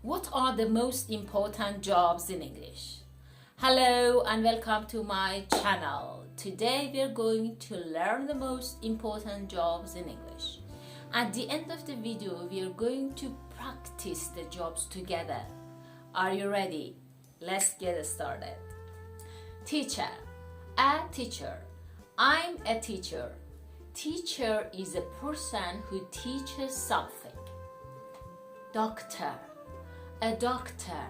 What are the most important jobs in English? Hello and welcome to my channel. Today we are going to learn the most important jobs in English. At the end of the video, we are going to practice the jobs together. Are you ready? Let's get started. Teacher. A teacher. I'm a teacher. Teacher is a person who teaches something. Doctor. A doctor.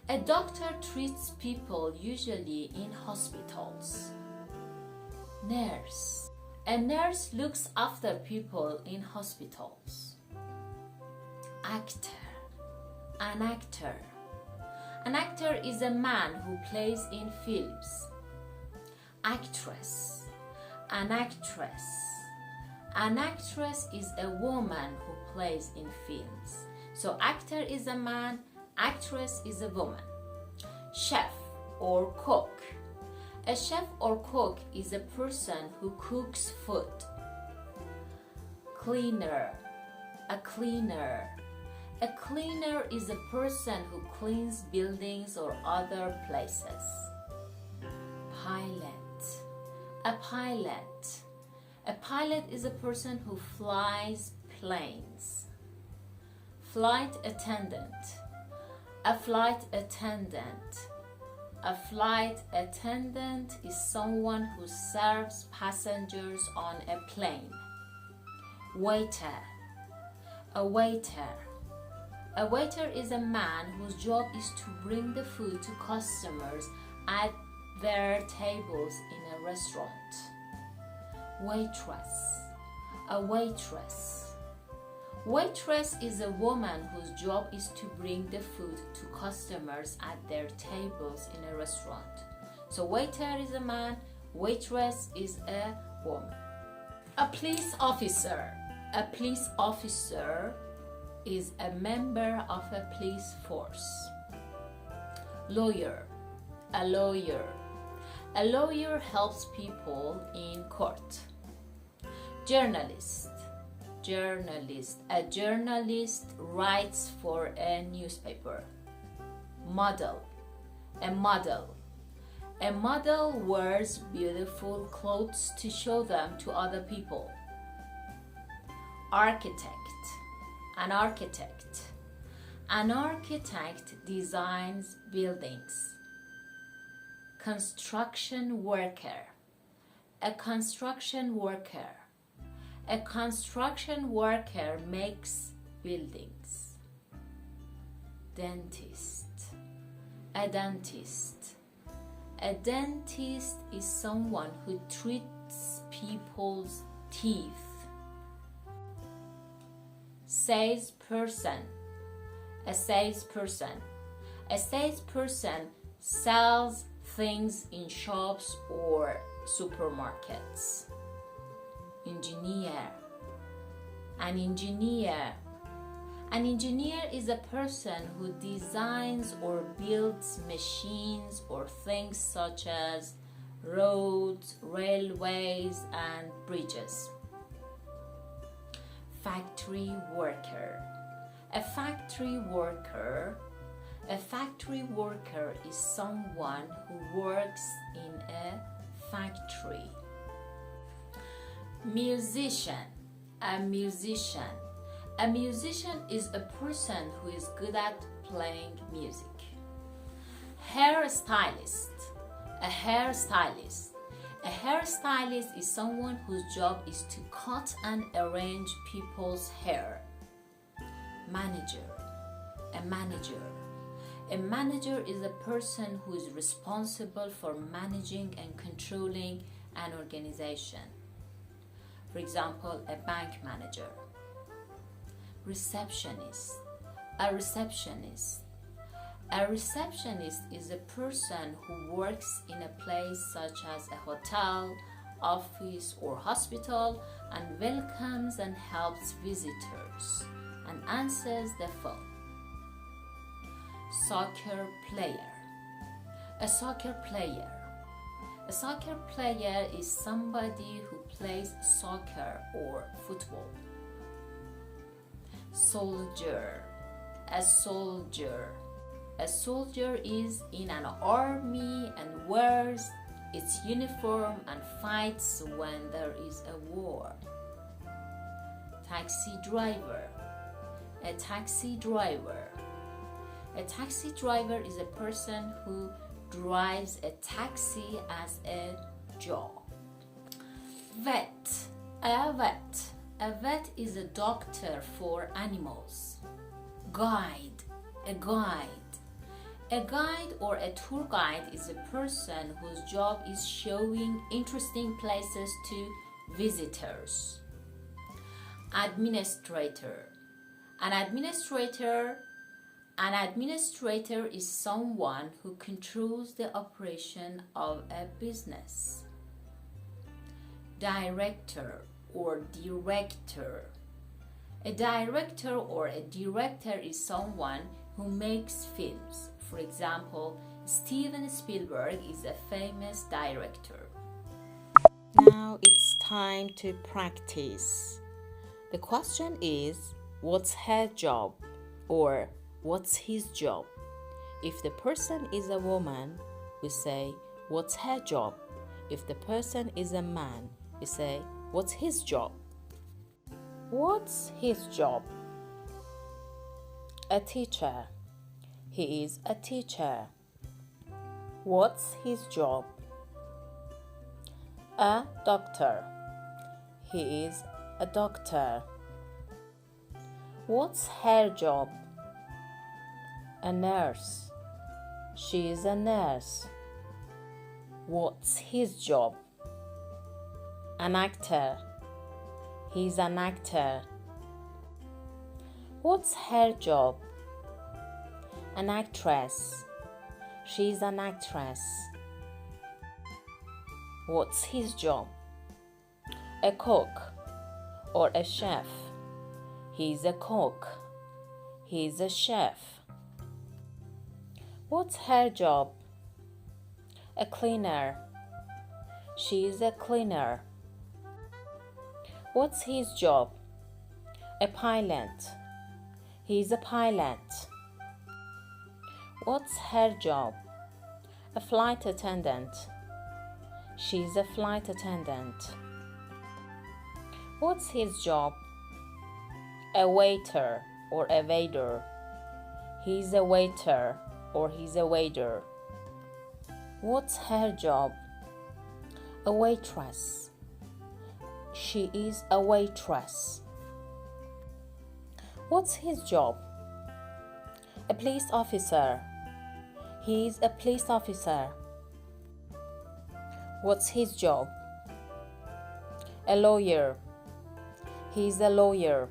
A doctor treats people usually in hospitals. Nurse. A nurse looks after people in hospitals. Actor. An actor. An actor is a man who plays in films. Actress. An actress. An actress is a woman who plays in films. So actor is a man, actress is a woman. Chef or cook. A chef or cook is a person who cooks food. Cleaner. A cleaner. A cleaner is a person who cleans buildings or other places. Pilot. A pilot. A pilot is a person who flies planes. Flight attendant. A flight attendant. A flight attendant is someone who serves passengers on a plane. Waiter. A waiter. A waiter is a man whose job is to bring the food to customers at their tables in a restaurant. Waitress. A waitress. Waitress is a woman whose job is to bring the food to customers at their tables in a restaurant. So waiter is a man, waitress is a woman. A police officer. A police officer is a member of a police force. Lawyer. A lawyer. A lawyer helps people in court. Journalist. Journalist. A journalist writes for a newspaper. Model. A model. A model wears beautiful clothes to show them to other people. Architect. An architect. An architect designs buildings. Construction worker. A construction worker. A construction worker makes buildings. Dentist. A dentist. A dentist is someone who treats people's teeth. Salesperson. A salesperson. A salesperson sells things in shops or supermarkets. Engineer. An engineer. An engineer is a person who designs or builds machines or things such as roads, railways, and bridges. Factory worker. A factory worker. A factory worker is someone who works in a factory. Musician. A musician. A musician is a person who is good at playing music. Hairstylist. A hairstylist. A hairstylist is someone whose job is to cut and arrange people's hair. Manager. A manager. A manager is a person who is responsible for managing and controlling an organization. For example, a bank manager. Receptionist. A receptionist. A receptionist is a person who works in a place such as a hotel, office, or hospital and welcomes and helps visitors and answers the phone. Soccer player. A soccer player. A soccer player is somebody who plays soccer or football. Soldier. a soldier. A soldier is in an army and wears its uniform and fights when there is a war. Taxi driver. A taxi driver. A taxi driver is a person who drives a taxi as a job. Vet. A vet. A vet is a doctor for animals. Guide. A guide. A guide or a tour guide is a person whose job is showing interesting places to visitors. Administrator. An administrator is someone who controls the operation of a business. Director or director. A director or a director is someone who makes films. For example, Steven Spielberg is a famous director. Now it's time to practice. The question is, what's her job? Or what's his job? If the person is a woman, we say, what's her job? If the person is a man, we say, what's his job? What's his job? A teacher. He is a teacher. What's his job? A doctor. He is a doctor. What's her job? A nurse. She is a nurse. What's his job? An actor. He's an actor. What's her job? An actress. She's an actress. What's his job? A cook or a chef. He's a cook. He's a chef. What's her job? A cleaner. She's a cleaner. What's his job? A pilot. He's a pilot. What's her job? A flight attendant. She's a flight attendant. What's his job? A waiter or a waiter. He's a waiter or he's a waiter. What's her job? A waitress. She is a waitress. What's his job? A police officer. He is a police officer. What's his job? A lawyer. He is a lawyer.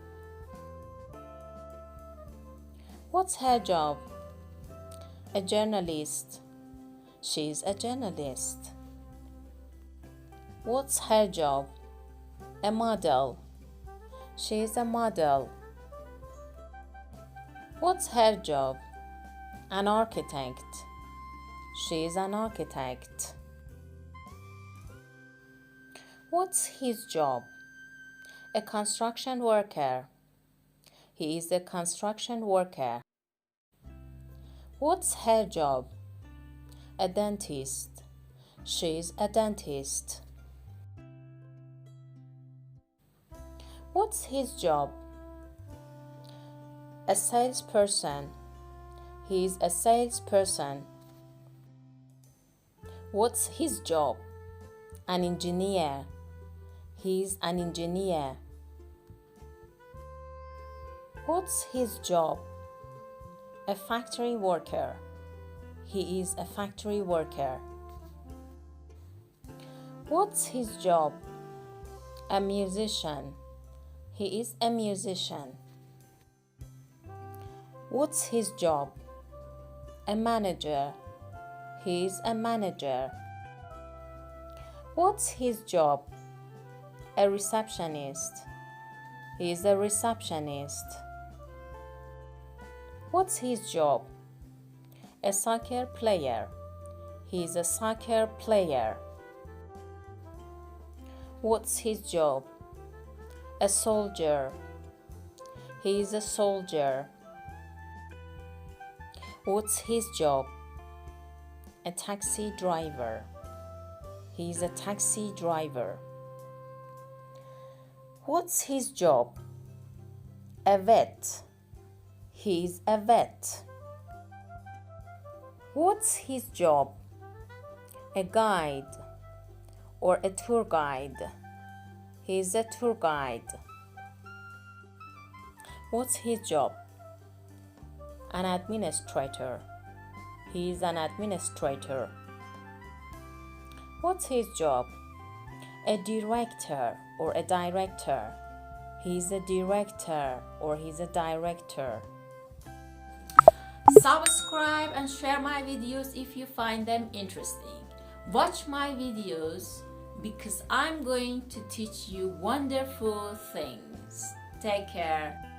What's her job? A journalist. She's a journalist. What's her job? A model. She's a model. What's her job? An architect. She's an architect. What's his job? A construction worker. He is a construction worker. What's her job? A dentist. She's a dentist. What's his job? A salesperson. He's a salesperson. What's his job? An engineer. He's an engineer. What's his job? A factory worker. He is a factory worker. What's his job? A musician. He is a musician. What's his job? A manager. He is a manager. What's his job? A receptionist. He is a receptionist. What's his job? A soccer player. He is a soccer player. What's his job? A soldier. He is a soldier. What's his job? A taxi driver. He's a taxi driver. What's his job? A vet. He's a vet. What's his job? A guide or a tour guide. He's a tour guide. What's his job? An administrator. He's an administrator. What's his job? A director or a director. He's a director or he's a director. Subscribe and share my videos if you find them interesting. Watch my videos because I'm going to teach you wonderful things. Take care.